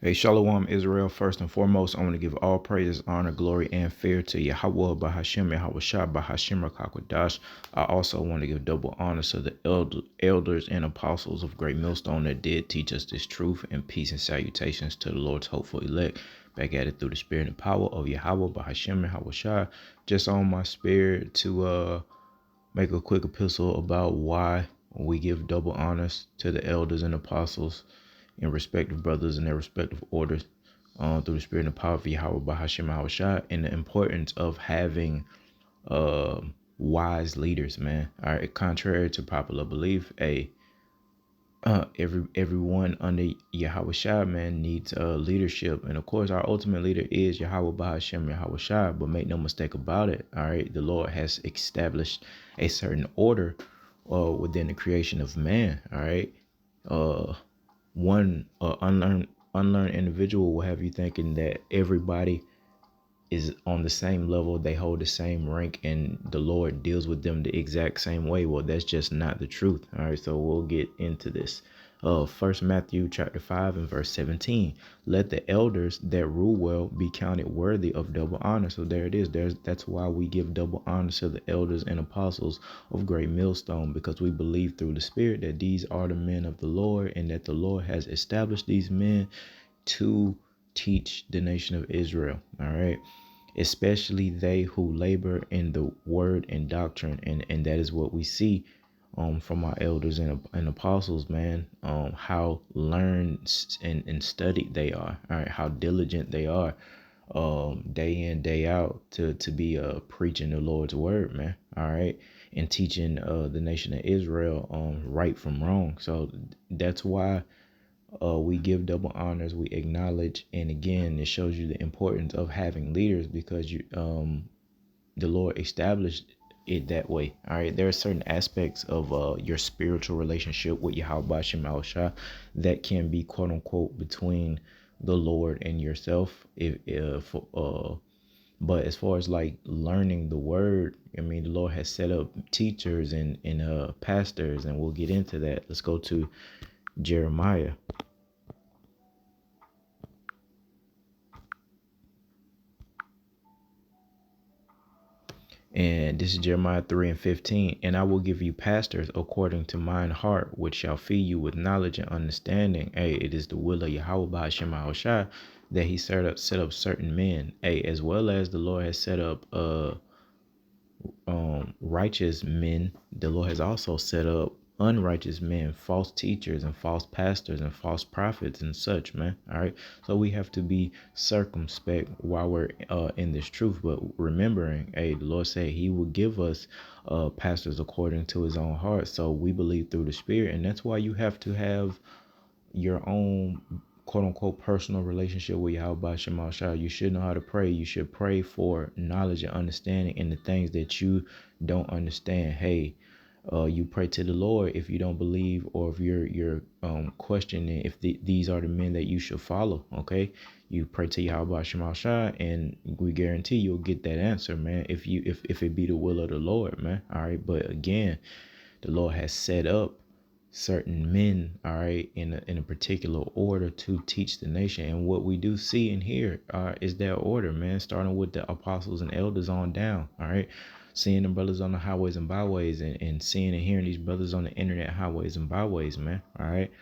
Hey, Shalom Israel. First and foremost, I want to give all praises, honor, glory, and fear to Yahweh Bahashem, Yahweh Shah, Bahashem Rakakwadash. I also want to give double honor to the elders and apostles of Great Millstone that did teach us this truth, and peace and salutations to the Lord's hopeful elect. Back at it through the spirit and power of Yahweh Bahashem, Yahweh Shah. Just on my spirit to make a quick epistle about why we give double honors to the elders and apostles in respective brothers in their respective orders through the spirit and power of Yahweh Bahashim Yahushua, and the importance of having uh, wise leaders, man. All right, contrary to popular belief, everyone under Yahweh Shai, man, needs leadership. And of course, our ultimate leader is Yahweh Bahashem Yahweh Shai. But make no mistake about it, all right, the Lord has established a certain order within the creation of man, all right. One unlearned individual will have you thinking that everybody is on the same level, they hold the same rank, and the Lord deals with them the exact same way. Well, that's just not the truth. All right, so we'll get into this. First Matthew chapter 5 and verse 17. Let the elders that rule well be counted worthy of double honor. So there it is. That's why we give double honor to the elders and apostles of Great Millstone, because we believe through the Spirit that these are the men of the Lord, and that the Lord has established these men to teach the nation of Israel. All right, especially they who labor in the word and doctrine, and that is what we see from our elders and apostles, man. How learned and studied they are, all right, how diligent they are, day in day out to be preaching the Lord's word, man. All right, and teaching the nation of Israel right from wrong. So that's why we give double honors, we acknowledge, and again, it shows you the importance of having leaders, because the Lord established it that way. All right, there are certain aspects of your spiritual relationship with Yahweh Shem Shah that can be quote unquote between the Lord and yourself. But as far as like learning the word, I mean, the Lord has set up teachers and pastors, and we'll get into that. Let's go to Jeremiah. And this is Jeremiah 3 and 15. And I will give you pastors according to mine heart, which shall feed you with knowledge and understanding. Hey, it is the will of Yahweh Ba'ashem Shai that he set up certain men. Hey, as well as the Lord has set up righteous men, the Lord has also set up unrighteous men, false teachers and false pastors and false prophets and such, man. All right, so we have to be circumspect while we're in this truth, but remembering, hey, the Lord said he will give us pastors according to his own heart. So we believe through the Spirit, and that's why you have to have your own quote unquote personal relationship with Yahweh Shema Shah. You should know how to pray. You should pray for knowledge and understanding in the things that you don't understand. Hey, you pray to the Lord if you don't believe, or if you're questioning if these are the men that you should follow. Okay, you pray to Yahweh Shema Shah, and we guarantee you'll get that answer, man. If it be the will of the Lord, man. All right, but again, the Lord has set up certain men, all right, in a particular order to teach the nation. And what we do see and hear is that order, man, starting with the apostles and elders on down. All right, seeing the brothers on the highways and byways, and seeing and hearing these brothers on the internet highways and byways, man. All right,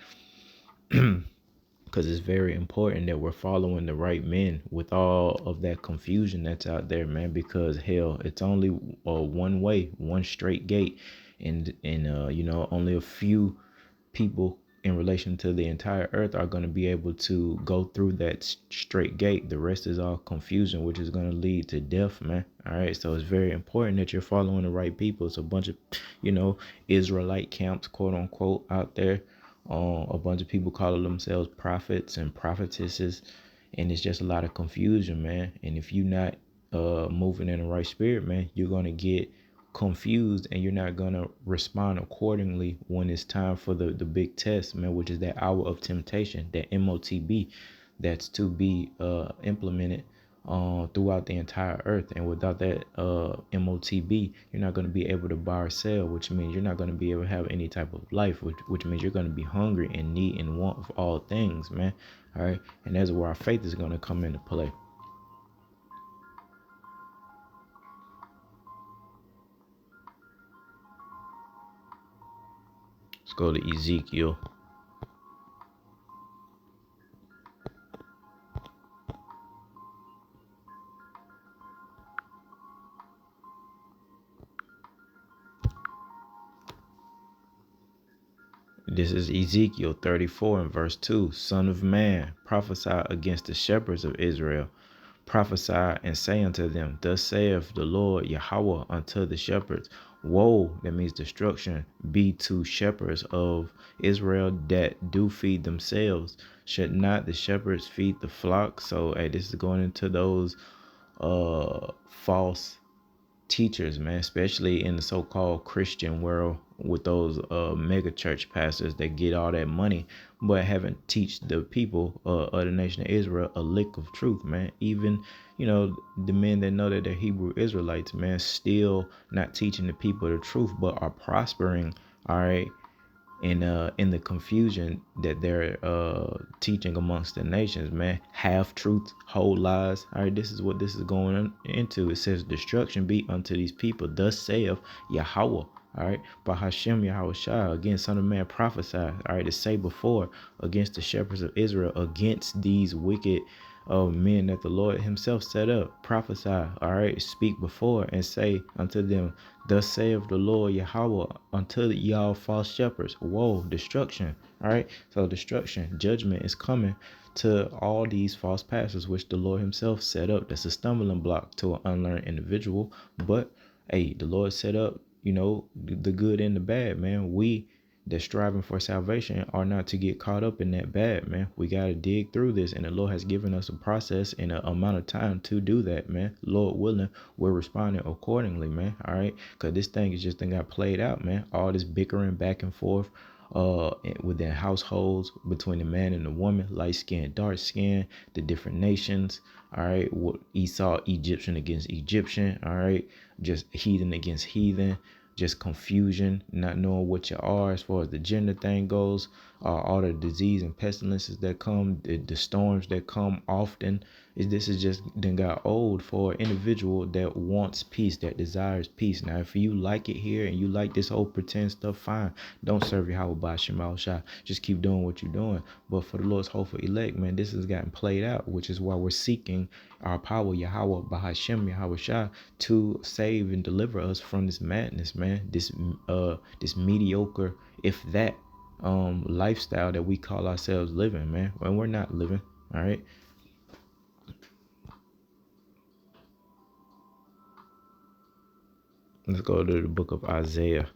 because it's very important that we're following the right men with all of that confusion that's out there, man. Because hell, it's only one way, one straight gate, and only a few people in relation to the entire earth are going to be able to go through that straight gate. The rest is all confusion, which is going to lead to death, man. All right, so it's very important that you're following the right people. It's a bunch of Israelite camps, quote unquote, out there. A bunch of people calling themselves prophets and prophetesses, and it's just a lot of confusion, man. And if you're not moving in the right spirit, man, you're going to get confused, and you're not gonna respond accordingly when it's time for the big test, man, which is that hour of temptation, that MOTB, that's to be implemented throughout the entire earth. And without that MOTB, you're not going to be able to buy or sell, which means you're not going to be able to have any type of life, which means you're going to be hungry and need and want of all things, man. All right. And that's where our faith is going to come into play. Let's go to Ezekiel. This is Ezekiel 34 and verse 2. Son of man, prophesy against the shepherds of Israel. Prophesy and say unto them, Thus saith the Lord Yahweh unto the shepherds. Woe, that means destruction, be to shepherds of Israel that do feed themselves. Should not the shepherds feed the flock? So, hey, this is going into those false teachers, man, especially in the so-called Christian world, with those mega church pastors that get all that money but haven't teach the people of the nation of Israel a lick of truth, man. Even, the men that know that they're Hebrew Israelites, man, still not teaching the people the truth, but are prospering, all right, in the confusion that they're teaching amongst the nations, man. Half truth, whole lies. All right, this is what this is going into. It says, destruction be unto these people, thus saith Yahweh. All right, by Hashem Yahweh Shai, again, son of man, prophesy. All right, to say before against the shepherds of Israel, against these wicked men that the Lord himself set up. Prophesy, all right, speak before and say unto them, Thus saith the Lord Yahweh unto y'all false shepherds. Woe, destruction. All right, so destruction, judgment is coming to all these false pastors, which the Lord himself set up. That's a stumbling block to an unlearned individual. But hey, the Lord set up, the good and the bad, man. We that striving for salvation are not to get caught up in that bad, man. We got to dig through this, and the Lord has given us a process and an amount of time to do that, man. Lord willing, we're responding accordingly, man. All right, because this thing is just got played out, man. All this bickering back and forth within households, between the man and the woman, light skin, dark skin, the different nations. All right, what Esau, Egyptian against Egyptian. All right, just heathen against heathen, just confusion, not knowing what you are as far as the gender thing goes, all the disease and pestilences that come, the storms that come often. This is just then got old for an individual that wants peace, that desires peace. Now, if you like it here and you like this whole pretend stuff, fine. Don't serve Yahweh by Shemal Shah. Just keep doing what you're doing. But for the Lord's hopeful elect, man, this has gotten played out, which is why we're seeking our power, Yahweh by Hashem, Yahweh Shah, to save and deliver us from this madness, man. This mediocre, if that, lifestyle that we call ourselves living, man. When we're not living, all right. Let's go to the book of Isaiah.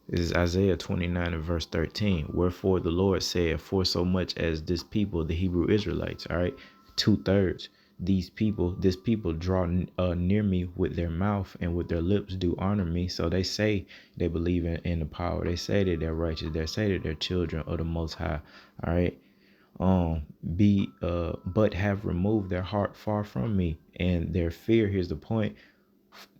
This is Isaiah 29 and verse 13. Wherefore the Lord said, for so much as this people, the Hebrew Israelites, all right, 2/3, this people draw near me with their mouth, and with their lips do honor me. So they say they believe in the power. They say that they're righteous. They say that they're children of the Most High. All right. But have removed their heart far from me, and their fear, here's the point,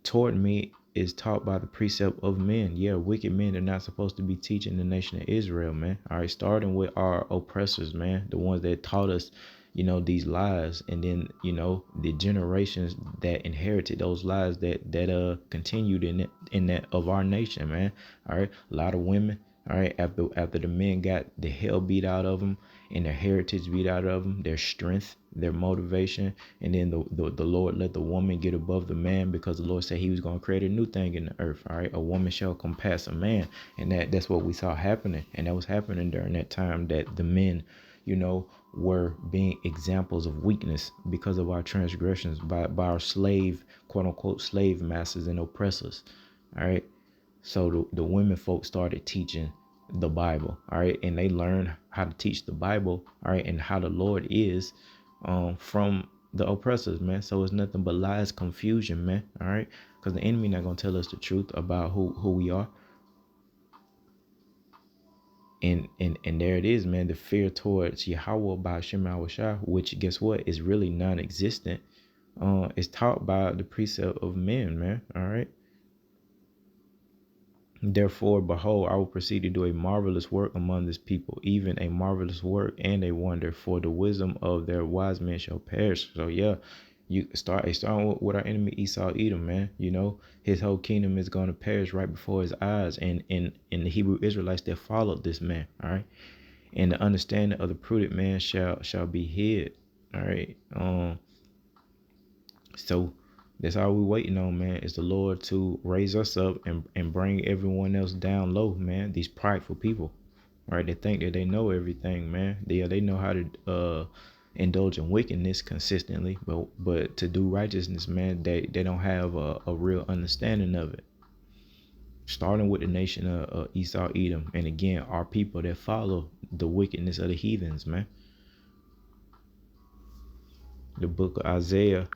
toward me is taught by the precept of men. Yeah, wicked men are not supposed to be teaching the nation of Israel, man. All right, starting with our oppressors, man, the ones that taught us, these lies, and then, the generations that inherited those lies that continued in that of our nation, man. All right, a lot of women. All right, after the men got the hell beat out of them and their heritage beat out of them, their strength, their motivation, and then the Lord let the woman get above the man, because the Lord said he was going to create a new thing in the earth. All right, a woman shall compass a man, and that's what we saw happening, and that was happening during that time, that the men, were being examples of weakness because of our transgressions by our slave, quote unquote, slave masters and oppressors. All right. So the women folks started teaching the Bible, all right, and they learned how to teach the Bible, all right, and how the Lord is, from the oppressors, man. So it's nothing but lies, confusion, man, all right, because the enemy not gonna tell us the truth about who we are, and there it is, man. The fear towards Yahweh by Hashem Shah, which guess what is really non-existent, is taught by the precept of men, man, all right. Therefore, behold, I will proceed to do a marvelous work among this people, even a marvelous work and a wonder, for the wisdom of their wise men shall perish. So yeah, you starting with our enemy Esau Edom, man. You know, his whole kingdom is going to perish right before his eyes, and in the Hebrew Israelites that followed this man. All right, and the understanding of the prudent man shall be hid. All right. So that's all we're waiting on, man, is the Lord to raise us up and bring everyone else down low, man. These prideful people, right? They think that they know everything, man. They know how to indulge in wickedness consistently, but to do righteousness, man, they don't have a real understanding of it. Starting with the nation of Esau Edom, and again, our people that follow the wickedness of the heathens, man. The book of Isaiah,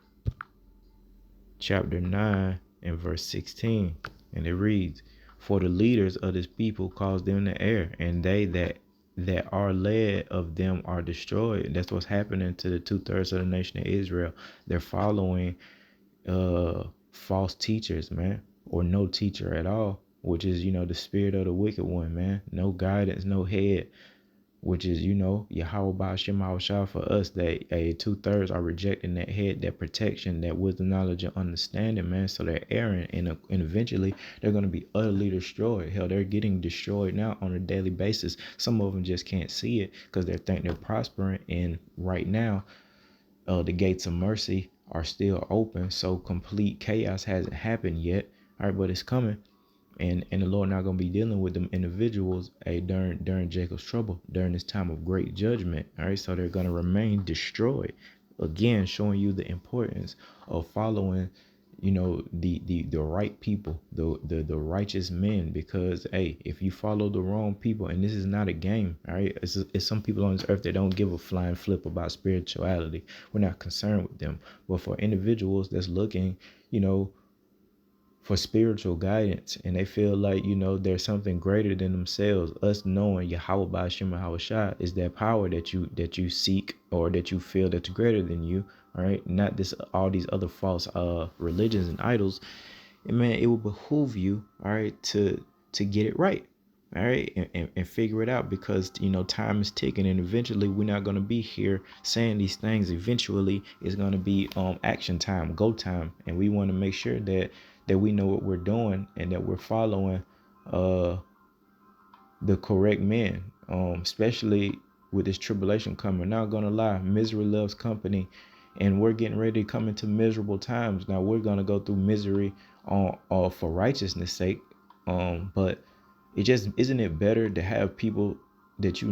chapter 9 and verse 16, and it reads, for the leaders of this people cause them to err, and they that are led of them are destroyed. That's what's happening to the 2/3 of the nation of Israel. They're following false teachers, man, or no teacher at all, which is, the spirit of the wicked one, man. No guidance, no head, which is, Yahweh Ba'ashem Shah for us, that 2/3 are rejecting that head, that protection, that wisdom, knowledge, and understanding, man. So they're erring, and eventually they're going to be utterly destroyed. Hell, they're getting destroyed now on a daily basis. Some of them just can't see it because they think they're prospering. And right now, the gates of mercy are still open. So complete chaos hasn't happened yet. All right, but it's coming. And the Lord not gonna be dealing with them individuals during Jacob's trouble, during this time of great judgment. All right, so they're gonna remain destroyed. Again, showing you the importance of following, the right people, the righteous men. Because hey, if you follow the wrong people, and this is not a game, all right, it's some people on this earth that don't give a flying flip about spirituality. We're not concerned with them. But for individuals that's looking, for spiritual guidance, and they feel like, there's something greater than themselves, us knowing Yahweh Ba'ashem Shah is that power that you seek, or that you feel that's greater than you. All right, not this all these other false religions and idols. And man, it will behoove you, all right, to get it right, all right, and figure it out, because time is ticking, and eventually we're not going to be here saying these things. Eventually it's going to be action time, go time, and we want to make sure that we know what we're doing, and that we're following the correct men, especially with this tribulation coming. Not gonna lie, misery loves company, and we're getting ready to come into miserable times. Now we're gonna go through misery for righteousness' sake, but it just isn't it better to have people that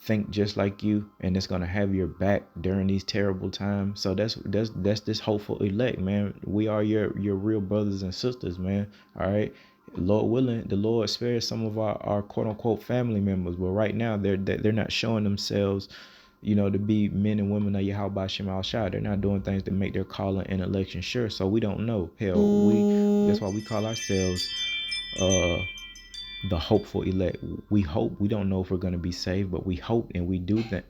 think just like you, and it's gonna have your back during these terrible times. So that's this hopeful elect, man. We are your real brothers and sisters, man. All right, Lord willing, the Lord spares some of our quote unquote family members, but right now they're not showing themselves, to be men and women of Yahweh Shem Shah. They're not doing things to make their calling and election sure. So we don't know. Hell, that's why we call ourselves the hopeful elect. We hope. We don't know if we're going to be saved, but we hope, and we do that.